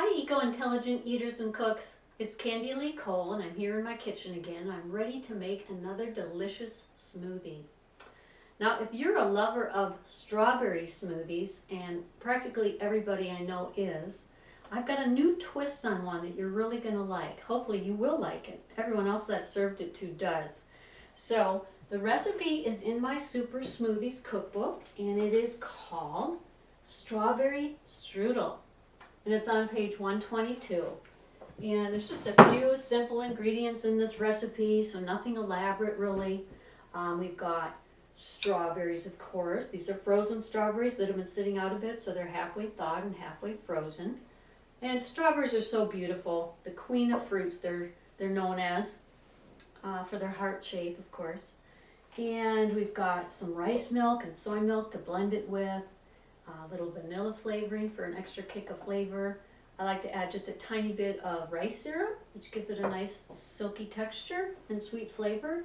Hi, eco-intelligent eaters and cooks. It's Candy Lee Cole, and I'm here in my kitchen again. I'm ready to make another delicious smoothie. Now, if you're a lover of strawberry smoothies, and practically everybody I know is, I've got a new twist on one that you're really going to like. Hopefully you will like it. Everyone else that I've served it to does. So, the recipe is in my Super Smoothies cookbook, and it is called Strawberry Strudel. And it's on page 122. And there's just a few simple ingredients in this recipe, so nothing elaborate really. We've got strawberries, of course. These are frozen strawberries that have been sitting out a bit, so they're halfway thawed and halfway frozen. And strawberries are so beautiful. The queen of fruits, they're known as, for their heart shape, of course. And we've got some rice milk and soy milk to blend it with. A little vanilla flavoring for an extra kick of flavor. I like to add just a tiny bit of rice syrup, which gives it a nice silky texture and sweet flavor.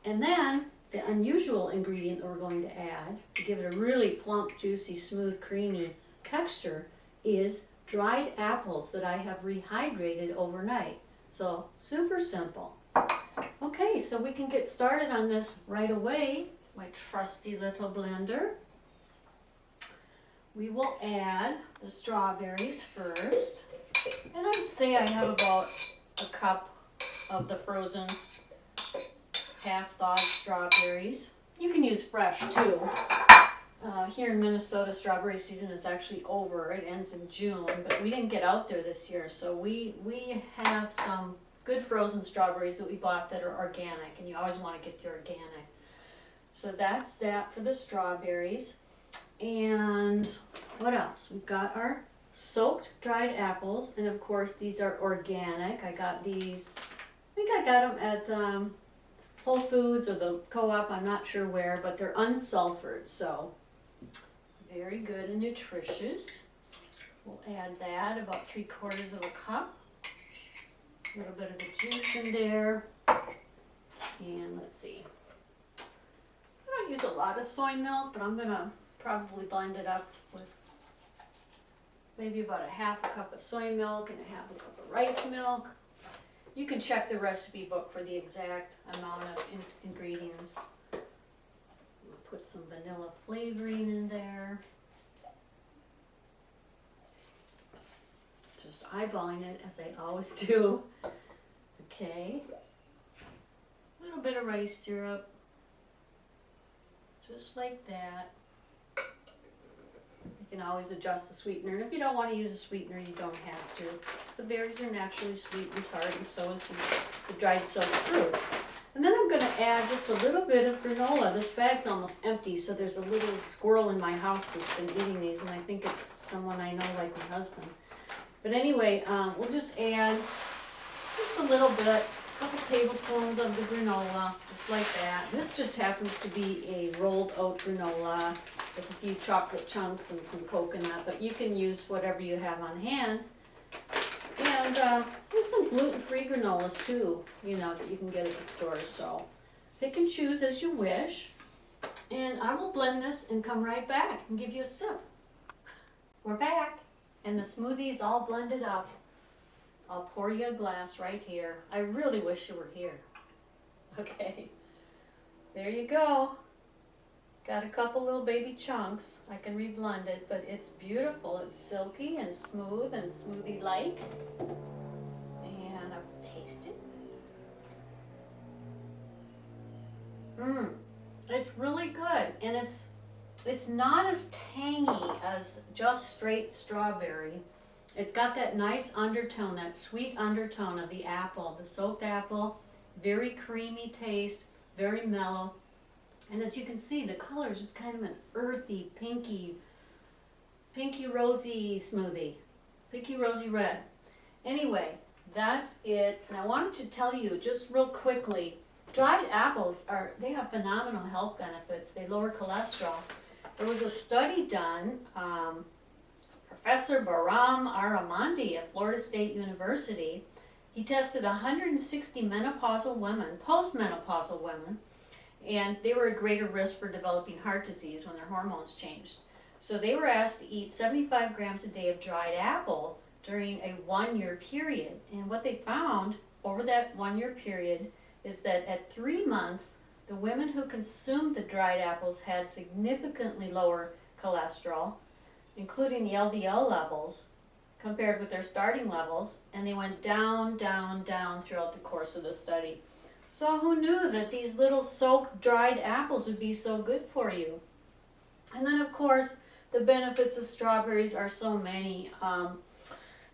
And then the unusual ingredient that we're going to add to give it a really plump, juicy, smooth, creamy texture is dried apples that I have rehydrated overnight. So super simple. Okay, so we can get started on this right away. My trusty little blender. We will add the strawberries first, and I would say I have about a cup of the frozen half-thawed strawberries. You can use fresh too. Here in Minnesota, strawberry season is actually over. It ends in June, but we didn't get out there this year, so we have some good frozen strawberries that we bought that are organic, and you always want to get the organic. So that's that for the strawberries. And what else? We've got our soaked dried apples, and of course these are organic. I got these, I think I got them at Whole Foods or the Co-op, I'm not sure where, but they're unsulfured, so very good and nutritious. We'll add that, about 3/4 of a cup. A little bit of the juice in there. And let's see. I don't use a lot of soy milk, but I'm going to probably blend it up with maybe about a half a cup of soy milk and a half a cup of rice milk. You can check the recipe book for the exact amount of ingredients. We'll put some vanilla flavoring in there. Just eyeballing it as I always do. Okay. A little bit of rice syrup. Just like that. You can always adjust the sweetener, and if you don't want to use a sweetener, you don't have to. The berries are naturally sweet and tart, and so is the dried soaked fruit. And then I'm going to add just a little bit of granola. This bag's almost empty, so there's a little squirrel in my house that's been eating these, and I think it's someone I know, like my husband. But anyway, we'll just add just a little bit, a couple tablespoons of the granola, just like that. This just happens to be a rolled oat granola with a few chocolate chunks and some coconut, but you can use whatever you have on hand. And there's some gluten-free granolas too, that you can get at the store. So pick and choose as you wish. And I will blend this and come right back and give you a sip. We're back, and the smoothie is all blended up. I'll pour you a glass right here. I really wish you were here. Okay, there you go. Got a couple little baby chunks. I can reblend it, but it's beautiful. It's silky and smooth and smoothie-like. And I'll taste it. It's really good, and it's not as tangy as just straight strawberry. It's got that nice undertone, that sweet undertone of the apple, the soaked apple. Very creamy taste, very mellow. And as you can see, the color is just kind of an earthy, pinky rosy smoothie. Pinky rosy red. Anyway, that's it. And I wanted to tell you just real quickly, dried apples they have phenomenal health benefits. They lower cholesterol. There was a study done, Professor Bahram Aramandi at Florida State University. He tested 160 menopausal women, postmenopausal women, and they were at greater risk for developing heart disease when their hormones changed. So they were asked to eat 75 grams a day of dried apple during a 1-year period. And what they found over that 1-year period is that at 3 months, the women who consumed the dried apples had significantly lower cholesterol, including the LDL levels, compared with their starting levels, and they went down, down, down throughout the course of the study. So who knew that these little soaked dried apples would be so good for you? And then of course, the benefits of strawberries are so many.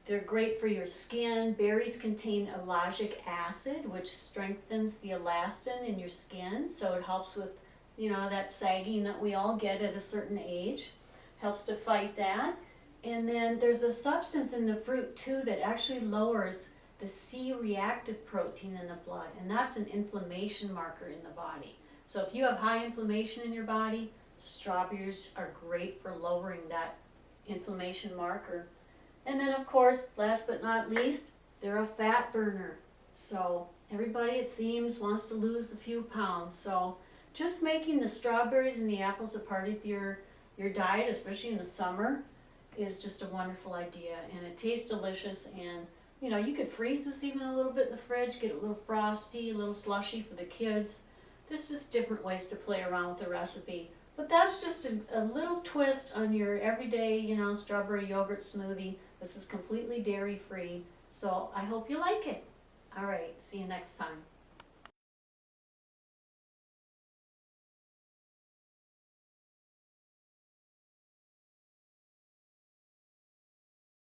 They're great for your skin. Berries contain ellagic acid, which strengthens the elastin in your skin, so it helps with, that sagging that we all get at a certain age. Helps to fight that. And then there's a substance in the fruit too that actually lowers the C-reactive protein in the blood, and that's an inflammation marker in the body. So if you have high inflammation in your body, strawberries are great for lowering that inflammation marker. And then of course, last but not least, they're a fat burner. So everybody, it seems, wants to lose a few pounds. So just making the strawberries and the apples a part of your diet, especially in the summer, is just a wonderful idea. And it tastes delicious, and you could freeze this even a little bit in the fridge, get it a little frosty, a little slushy for the kids. There's just different ways to play around with the recipe. But that's just a little twist on your everyday, strawberry yogurt smoothie. This is completely dairy free, so I hope you like it. All right, see you next time.